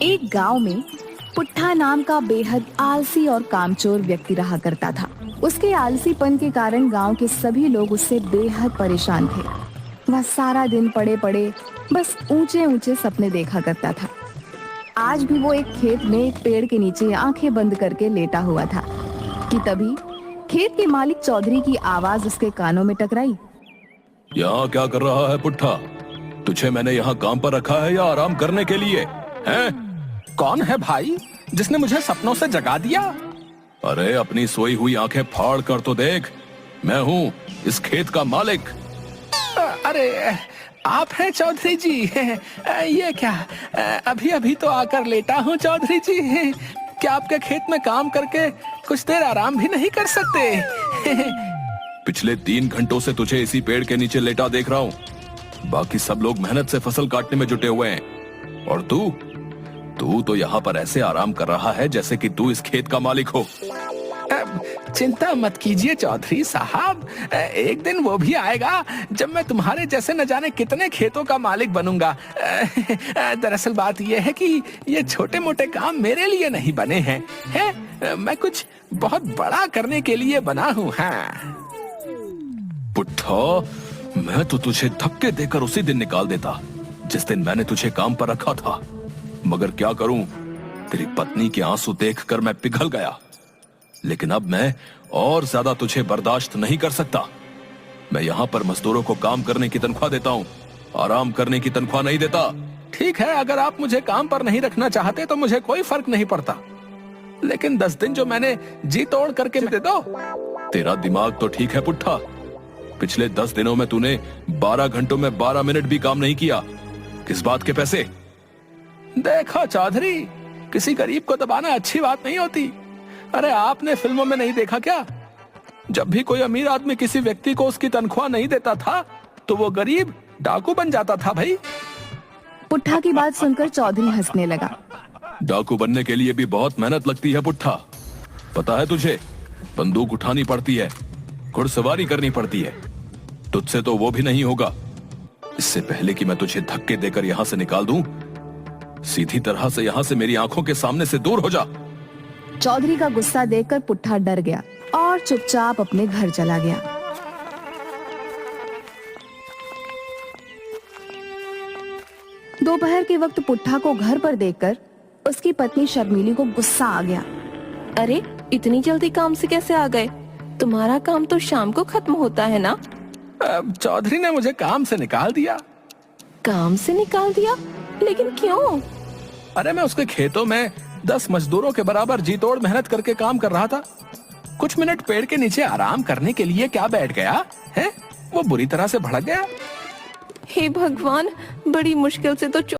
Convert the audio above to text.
एक गांव में पुट्ठा नाम का बेहद आलसी और कामचोर व्यक्ति रहा करता था। उसके आलसीपन के कारण गांव के सभी लोग उससे बेहद परेशान थे। वह सारा दिन पड़े पड़े बस ऊंचे ऊंचे सपने देखा करता था। आज भी वो एक खेत में एक पेड़ के नीचे आंखें बंद करके लेटा हुआ था कि तभी खेत के मालिक चौधरी की आवाज उसके कानों में टकराई। यहाँ क्या कर रहा है पुट्ठा? तुझे मैंने यहाँ काम पर रखा है या आराम करने के लिए? हैं? कौन है भाई जिसने मुझे सपनों से जगा दिया? अरे अपनी सोई हुई आंखें फाड़ कर तो देख, मैं हूँ इस खेत का मालिक। अरे आप हैं चौधरी जी? ये क्या, अभी अभी तो आकर लेटा हूँ चौधरी जी। क्या आपके खेत में काम करके कुछ देर आराम भी नहीं कर सकते? पिछले 3 घंटों से तुझे इसी पेड़ के नीचे लेटा देख रहा हूँ। बाकी सब लोग मेहनत से फसल काटने में जुटे हुए हैं और तू तो यहाँ पर ऐसे आराम कर रहा है जैसे कि तू इस खेत का मालिक हो। चिंता मत कीजिए चौधरी साहब, एक दिन वो भी आएगा जब मैं तुम्हारे जैसे न जाने कितने खेतों का मालिक बनूंगा। दरअसल बात यह है कि ये छोटे मोटे काम मेरे लिए नहीं बने हैं, मैं कुछ बहुत बड़ा करने के लिए बना हूँ। हाँ पुट्ठा, मैं तो तुझे धक्के देकर उसी दिन निकाल देता जिस दिन मैंने तुझे काम पर रखा था, मगर क्या करूं, तेरी पत्नी के आंसू देखकर मैं पिघल गया। लेकिन अब मैं और ज्यादा तुझे बर्दाश्त नहीं कर सकता। मैं यहाँ पर मजदूरों को काम करने की तनख्वाह देता हूँ, आराम करने की तनख्वाह नहीं देता। ठीक है, अगर आप मुझे काम पर नहीं रखना चाहते तो मुझे कोई फर्क नहीं पड़ता, लेकिन 10 दिन जो मैंने जी तोड़ करके दे दो। तेरा दिमाग तो ठीक है पुट्ठा, पिछले 10 दिनों में तूने 12 घंटों में 12 मिनट भी काम नहीं किया। किस बात के पैसे? देखो चौधरी, किसी गरीब को दबाना अच्छी बात नहीं होती। अरे आपने फिल्मों में नहीं देखा क्या, जब भी कोई अमीर आदमी किसी व्यक्ति को उसकी तनख्वाह नहीं देता था तो वो गरीब डाकू बन जाता था भाई। पुट्ठा की बात सुनकर चौधरी हंसने लगा। डाकू बनने के लिए भी बहुत मेहनत लगती है पुट्ठा, पता है तुझे? बंदूक उठानी पड़ती है, घुड़सवारी करनी पड़ती है। तुझसे तो वो भी नहीं होगा। इससे पहले कि मैं तुझे धक्के देकर यहाँ से निकाल दूं, सीधी तरह से यहाँ से मेरी आंखों के सामने से दूर हो जा। चौधरी का गुस्सा देखकर पुट्ठा डर गया और चुपचाप अपने घर चला गया। दोपहर के वक्त पुट्ठा को घर पर देखकर उसकी पत्नी शर्मिली को गुस्सा आ गया। अरे इतनी जल्दी काम से कैसे आ गए? तुम्हारा काम तो शाम को खत्म होता है ना? चौधरी ने मुझे काम से निकाल दिया। काम से निकाल दिया? लेकिन क्यों? अरे मैं उसके खेतों में 10 मजदूरों के बराबर जी तोड़ मेहनत करके काम कर रहा था। कुछ मिनट पेड़ के नीचे आराम करने के लिए क्या बैठ गया है, वो बुरी तरह से भड़क गया। हे भगवान, बड़ी मुश्किल से तो